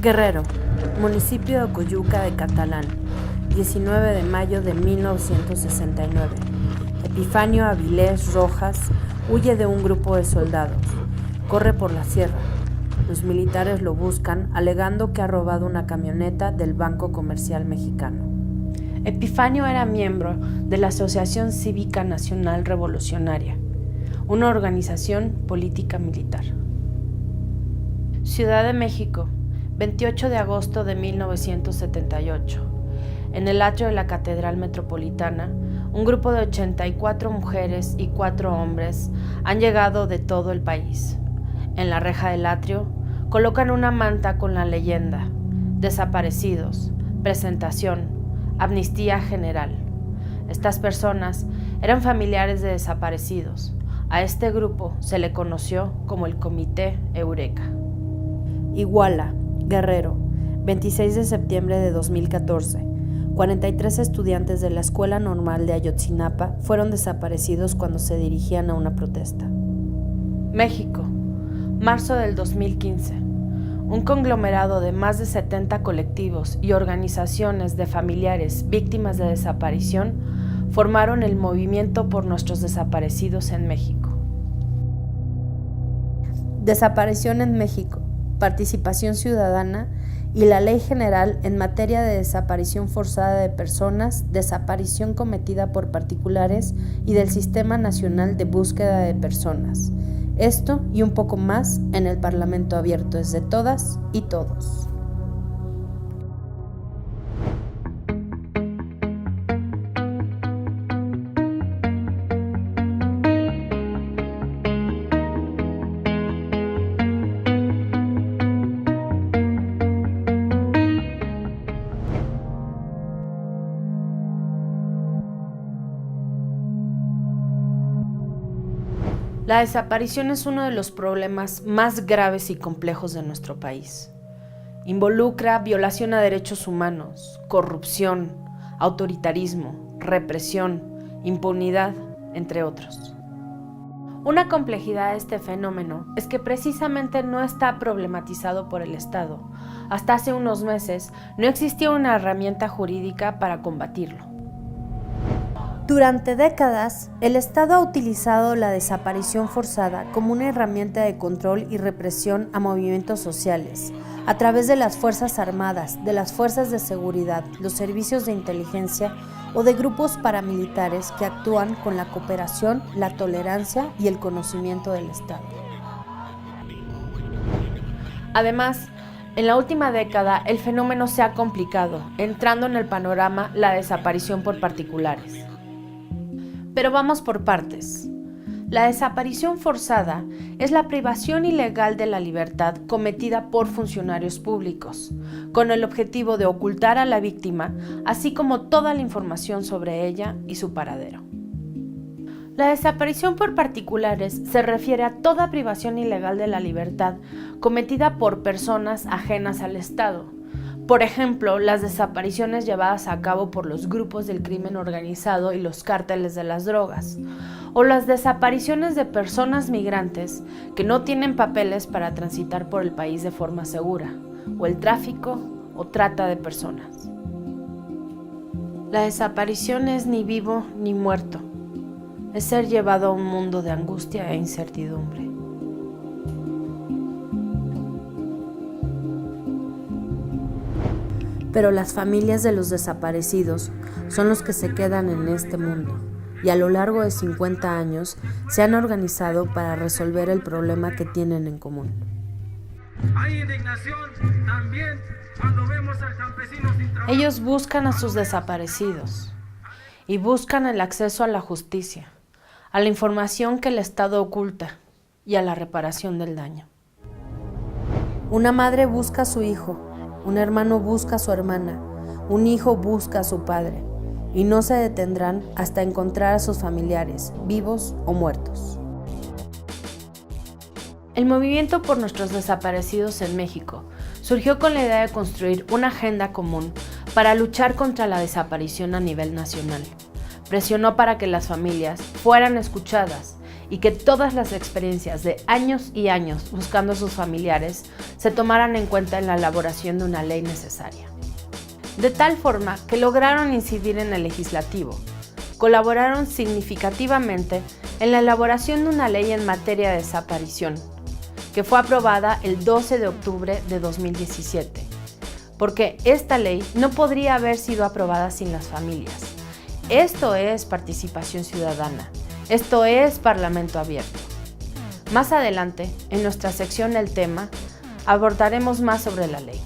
Guerrero, municipio de Oyuca de Catalán, 19 de mayo de 1969. Epifanio Avilés Rojas huye de un grupo de soldados. Corre por la sierra. Los militares lo buscan, alegando que ha robado una camioneta del Banco Comercial Mexicano. Epifanio era miembro de la Asociación Cívica Nacional Revolucionaria, una organización política militar. Ciudad de México, 28 de agosto de 1978. En el atrio de la Catedral Metropolitana, un grupo de 84 mujeres y 4 hombres han llegado de todo el país. En la reja del atrio, colocan una manta con la leyenda: desaparecidos, presentación, amnistía general. Estas personas eran familiares de desaparecidos. A este grupo se le conoció como el Comité Eureka. Iguala, Guerrero, 26 de septiembre de 2014. 43 estudiantes de la Escuela Normal de Ayotzinapa fueron desaparecidos cuando se dirigían a una protesta. México, marzo del 2015. Un conglomerado de más de 70 colectivos y organizaciones de familiares víctimas de desaparición formaron el Movimiento por Nuestros Desaparecidos en México. Desaparición en México, participación ciudadana y la Ley General en materia de desaparición forzada de personas, desaparición cometida por particulares y del Sistema Nacional de Búsqueda de Personas. Esto y un poco más en el Parlamento Abierto es de todas y todos. La desaparición es uno de los problemas más graves y complejos de nuestro país. Involucra violación a derechos humanos, corrupción, autoritarismo, represión, impunidad, entre otros. Una complejidad de este fenómeno es que precisamente no está problematizado por el Estado. Hasta hace unos meses no existía una herramienta jurídica para combatirlo. Durante décadas, el Estado ha utilizado la desaparición forzada como una herramienta de control y represión a movimientos sociales, a través de las Fuerzas Armadas, de las Fuerzas de Seguridad, los servicios de inteligencia o de grupos paramilitares que actúan con la cooperación, la tolerancia y el conocimiento del Estado. Además, en la última década, el fenómeno se ha complicado, entrando en el panorama la desaparición por particulares. Pero vamos por partes. La desaparición forzada es la privación ilegal de la libertad cometida por funcionarios públicos, con el objetivo de ocultar a la víctima, así como toda la información sobre ella y su paradero. La desaparición por particulares se refiere a toda privación ilegal de la libertad cometida por personas ajenas al Estado. Por ejemplo, las desapariciones llevadas a cabo por los grupos del crimen organizado y los cárteles de las drogas, o las desapariciones de personas migrantes que no tienen papeles para transitar por el país de forma segura, o el tráfico o trata de personas. La desaparición es ni vivo ni muerto, es ser llevado a un mundo de angustia e incertidumbre. Pero las familias de los desaparecidos son los que se quedan en este mundo y a lo largo de 50 años se han organizado para resolver el problema que tienen en común. Hay indignación también cuando vemos al campesino sin trabajo. Ellos buscan a sus desaparecidos y buscan el acceso a la justicia, a la información que el Estado oculta y a la reparación del daño. Una madre busca a su hijo. Un hermano busca a su hermana, un hijo busca a su padre, y no se detendrán hasta encontrar a sus familiares, vivos o muertos. El Movimiento por Nuestros Desaparecidos en México surgió con la idea de construir una agenda común para luchar contra la desaparición a nivel nacional. Presionó para que las familias fueran escuchadas y que todas las experiencias de años y años buscando a sus familiares se tomaran en cuenta en la elaboración de una ley necesaria. De tal forma que lograron incidir en el legislativo, colaboraron significativamente en la elaboración de una ley en materia de desaparición, que fue aprobada el 12 de octubre de 2017, porque esta ley no podría haber sido aprobada sin las familias. Esto es participación ciudadana, esto es Parlamento abierto. Más adelante, en nuestra sección El tema, abordaremos más sobre la ley.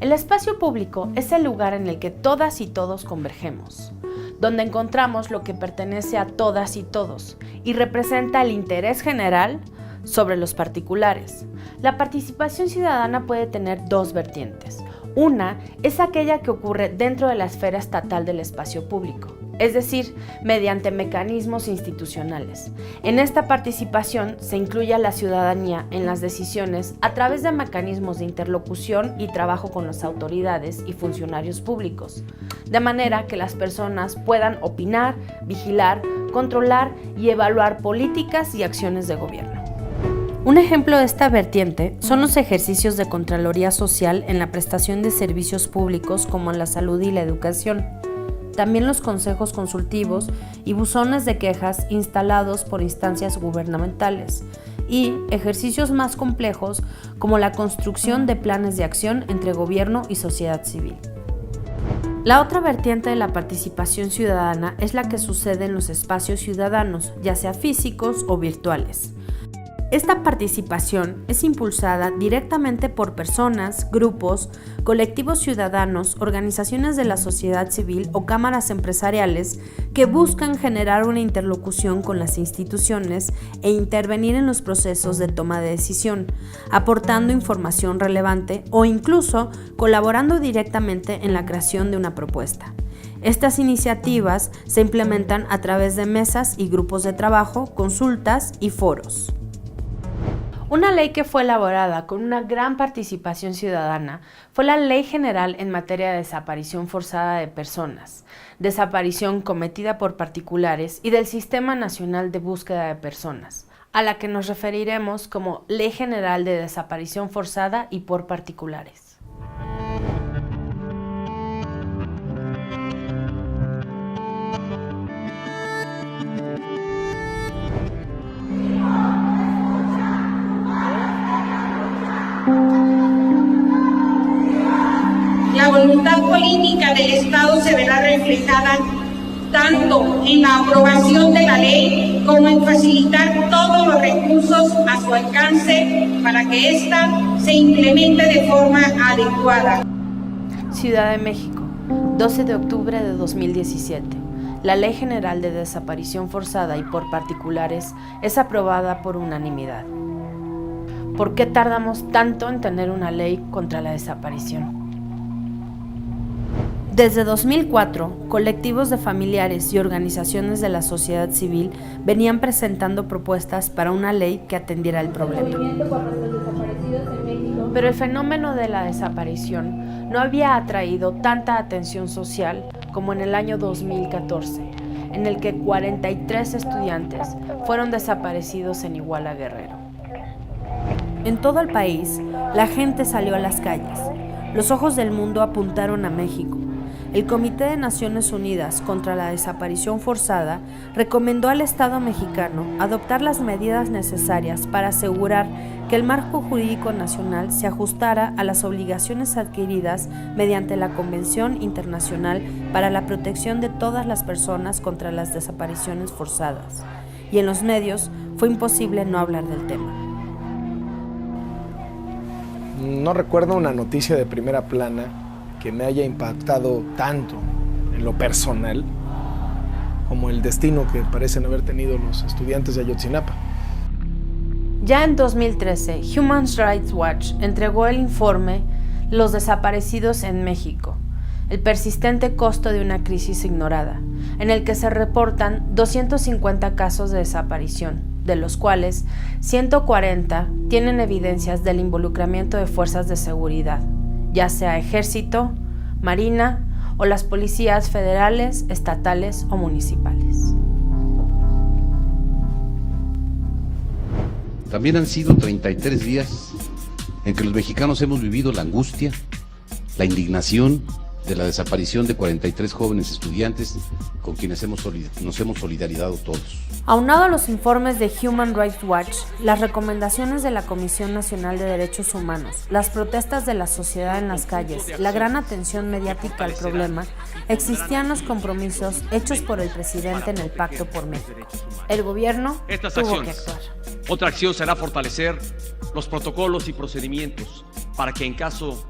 El espacio público es el lugar en el que todas y todos convergemos, donde encontramos lo que pertenece a todas y todos y representa el interés general sobre los particulares. La participación ciudadana puede tener dos vertientes. Una es aquella que ocurre dentro de la esfera estatal del espacio público, es decir, mediante mecanismos institucionales. En esta participación se incluye a la ciudadanía en las decisiones a través de mecanismos de interlocución y trabajo con las autoridades y funcionarios públicos, de manera que las personas puedan opinar, vigilar, controlar y evaluar políticas y acciones de gobierno. Un ejemplo de esta vertiente son los ejercicios de Contraloría Social en la prestación de servicios públicos como en la salud y la educación. También los consejos consultivos y buzones de quejas instalados por instancias gubernamentales y ejercicios más complejos como la construcción de planes de acción entre gobierno y sociedad civil. La otra vertiente de la participación ciudadana es la que sucede en los espacios ciudadanos, ya sea físicos o virtuales. Esta participación es impulsada directamente por personas, grupos, colectivos ciudadanos, organizaciones de la sociedad civil o cámaras empresariales que buscan generar una interlocución con las instituciones e intervenir en los procesos de toma de decisión, aportando información relevante o incluso colaborando directamente en la creación de una propuesta. Estas iniciativas se implementan a través de mesas y grupos de trabajo, consultas y foros. Una ley que fue elaborada con una gran participación ciudadana fue la Ley General en materia de desaparición forzada de personas, desaparición cometida por particulares y del Sistema Nacional de Búsqueda de Personas, a la que nos referiremos como Ley General de Desaparición Forzada y por Particulares. La voluntad política del Estado se verá reflejada tanto en la aprobación de la ley como en facilitar todos los recursos a su alcance para que ésta se implemente de forma adecuada. Ciudad de México, 12 de octubre de 2017. La Ley General de Desaparición Forzada y por Particulares es aprobada por unanimidad. ¿Por qué tardamos tanto en tener una ley contra la desaparición? Desde 2004, colectivos de familiares y organizaciones de la sociedad civil venían presentando propuestas para una ley que atendiera el problema. Pero el fenómeno de la desaparición no había atraído tanta atención social como en el año 2014, en el que 43 estudiantes fueron desaparecidos en Iguala, Guerrero. En todo el país, la gente salió a las calles. Los ojos del mundo apuntaron a México. El Comité de Naciones Unidas contra la Desaparición Forzada recomendó al Estado mexicano adoptar las medidas necesarias para asegurar que el marco jurídico nacional se ajustara a las obligaciones adquiridas mediante la Convención Internacional para la Protección de todas las personas contra las desapariciones forzadas. Y en los medios fue imposible no hablar del tema. No recuerdo una noticia de primera plana que me haya impactado tanto en lo personal como el destino que parecen haber tenido los estudiantes de Ayotzinapa. Ya en 2013, Human Rights Watch entregó el informe Los desaparecidos en México, el persistente costo de una crisis ignorada, en el que se reportan 250 casos de desaparición, de los cuales 140 tienen evidencias del involucramiento de fuerzas de seguridad, ya sea ejército, marina o las policías federales, estatales o municipales. También han sido 33 días en que los mexicanos hemos vivido la angustia, la indignación de la desaparición de 43 jóvenes estudiantes con quienes nos hemos solidarizado todos. Aunado a los informes de Human Rights Watch, las recomendaciones de la Comisión Nacional de Derechos Humanos, las protestas de la sociedad en las calles, la gran atención mediática al problema, existían los compromisos hechos por el presidente en el Pacto por México. El gobierno tuvo que actuar. Otra acción será fortalecer los protocolos y procedimientos para que en casos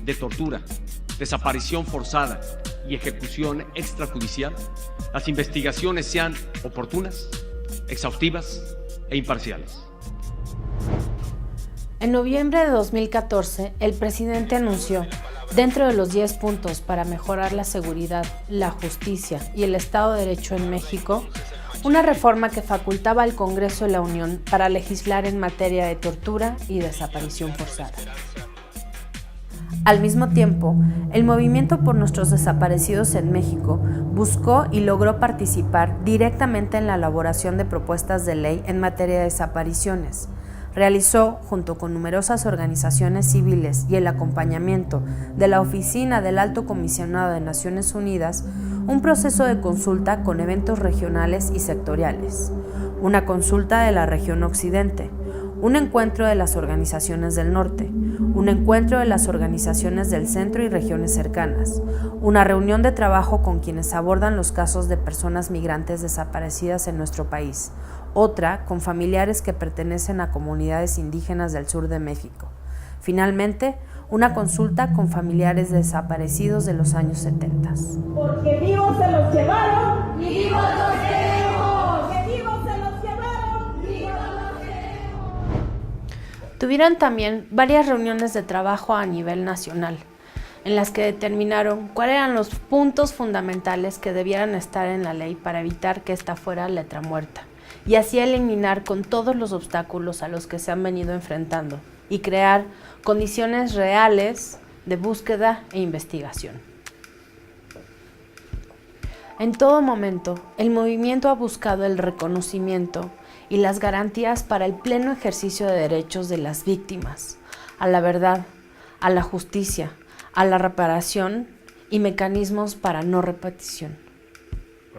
de tortura, desaparición forzada y ejecución extrajudicial, las investigaciones sean oportunas, exhaustivas e imparciales. En noviembre de 2014, el presidente anunció, dentro de los 10 puntos para mejorar la seguridad, la justicia y el Estado de Derecho en México, una reforma que facultaba al Congreso de la Unión para legislar en materia de tortura y desaparición forzada. Al mismo tiempo, el Movimiento por Nuestros Desaparecidos en México buscó y logró participar directamente en la elaboración de propuestas de ley en materia de desapariciones. Realizó, junto con numerosas organizaciones civiles y el acompañamiento de la Oficina del Alto Comisionado de Naciones Unidas, un proceso de consulta con eventos regionales y sectoriales, una consulta de la región occidente, un encuentro de las organizaciones del norte, un encuentro de las organizaciones del centro y regiones cercanas, una reunión de trabajo con quienes abordan los casos de personas migrantes desaparecidas en nuestro país, otra con familiares que pertenecen a comunidades indígenas del sur de México. Finalmente, una consulta con familiares desaparecidos de los años 70. Porque vivos se los llevaron y vivos los queremos. Que vivos se los llevaron, vivos los queremos. Tuvieron también varias reuniones de trabajo a nivel nacional, en las que determinaron cuáles eran los puntos fundamentales que debieran estar en la ley para evitar que esta fuera letra muerta, y así eliminar con todos los obstáculos a los que se han venido enfrentando y crear condiciones reales de búsqueda e investigación. En todo momento, el movimiento ha buscado el reconocimiento y las garantías para el pleno ejercicio de derechos de las víctimas, a la verdad, a la justicia, a la reparación y mecanismos para no repetición.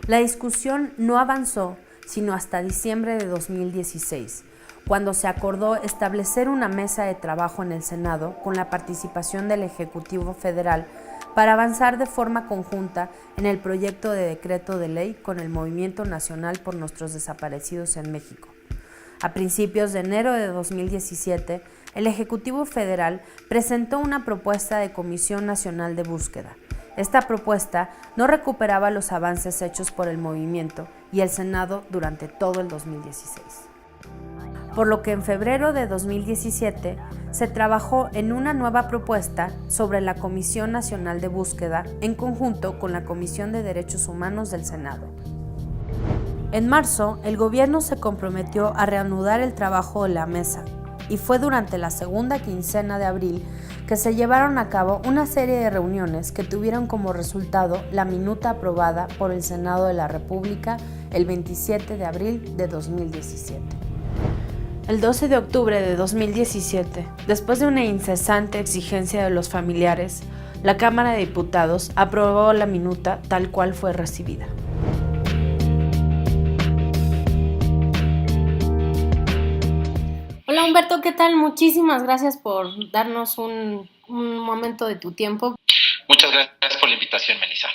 La discusión no avanzó sino hasta diciembre de 2016, cuando se acordó establecer una mesa de trabajo en el Senado con la participación del Ejecutivo Federal para avanzar de forma conjunta en el proyecto de decreto de ley con el Movimiento Nacional por Nuestros Desaparecidos en México. A principios de enero de 2017, el Ejecutivo Federal presentó una propuesta de Comisión Nacional de Búsqueda. Esta propuesta no recuperaba los avances hechos por el movimiento y el Senado durante todo el 2016. Por lo que en febrero de 2017 se trabajó en una nueva propuesta sobre la Comisión Nacional de Búsqueda en conjunto con la Comisión de Derechos Humanos del Senado. En marzo, el gobierno se comprometió a reanudar el trabajo de la mesa y fue durante la segunda quincena de abril que se llevaron a cabo una serie de reuniones que tuvieron como resultado la minuta aprobada por el Senado de la República el 27 de abril de 2017. El 12 de octubre de 2017, después de una incesante exigencia de los familiares, la Cámara de Diputados aprobó la minuta tal cual fue recibida. Hola Humberto, ¿qué tal? Muchísimas gracias por darnos un momento de tu tiempo. Muchas gracias por la invitación, Melissa.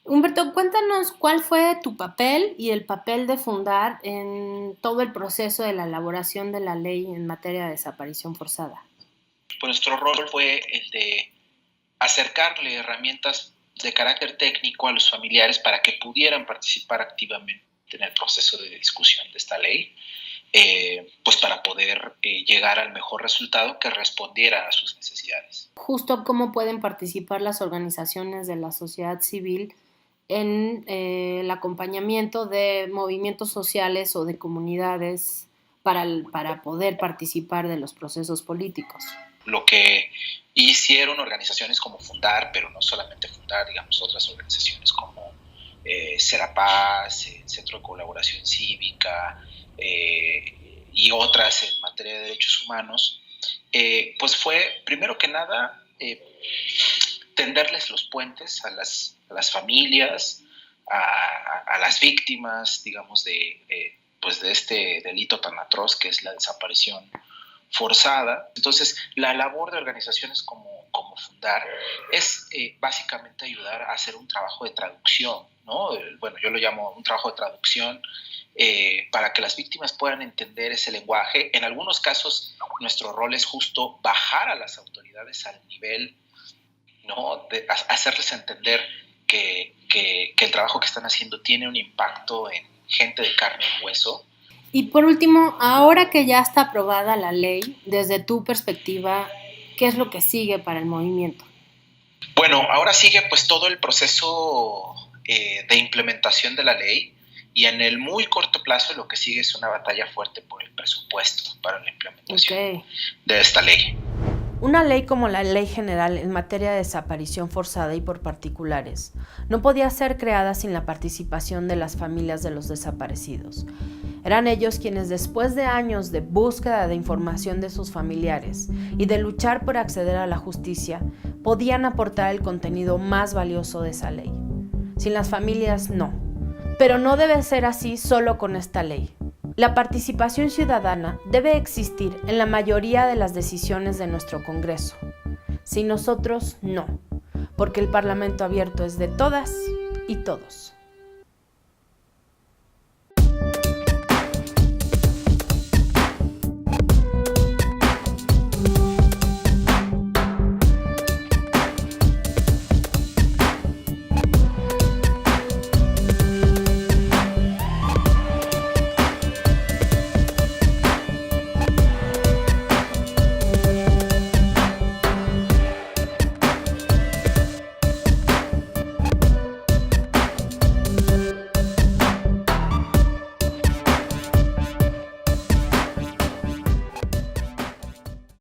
Humberto, cuéntanos cuál fue tu papel y el papel de Fundar en todo el proceso de la elaboración de la ley en materia de desaparición forzada. Pues nuestro rol fue el de acercarle herramientas de carácter técnico a los familiares para que pudieran participar activamente en el proceso de discusión de esta ley, pues para poder llegar al mejor resultado que respondiera a sus necesidades. Justo cómo pueden participar las organizaciones de la sociedad civil en el acompañamiento de movimientos sociales o de comunidades para poder participar de los procesos políticos. lo que hicieron organizaciones como Fundar, pero no solamente Fundar, digamos, otras organizaciones como Serapaz, Centro de Colaboración Cívica y otras en materia de derechos humanos, pues fue, primero que nada, tenderles los puentes a las familias, a las víctimas, digamos, pues de este delito tan atroz que es la desaparición forzada. Entonces, la labor de organizaciones como Fundar es básicamente ayudar a hacer un trabajo de traducción, ¿no? Bueno, yo lo llamo un trabajo de traducción para que las víctimas puedan entender ese lenguaje. En algunos casos, nuestro rol es justo bajar a las autoridades al nivel, ¿no? De hacerles entender que el trabajo que están haciendo tiene un impacto en gente de carne y hueso. Y por último, ahora que ya está aprobada la ley, desde tu perspectiva, ¿qué es lo que sigue para el movimiento? Bueno, ahora sigue pues todo el proceso de implementación de la ley, y en el muy corto plazo lo que sigue es una batalla fuerte por el presupuesto para la implementación de esta ley. Una ley como la Ley General en materia de desaparición forzada y por particulares no podía ser creada sin la participación de las familias de los desaparecidos. Eran ellos quienes, después de años de búsqueda de información de sus familiares y de luchar por acceder a la justicia, podían aportar el contenido más valioso de esa ley. Sin las familias, no. Pero no debe ser así solo con esta ley. La participación ciudadana debe existir en la mayoría de las decisiones de nuestro Congreso. Sin nosotros, no, porque el Parlamento abierto es de todas y todos.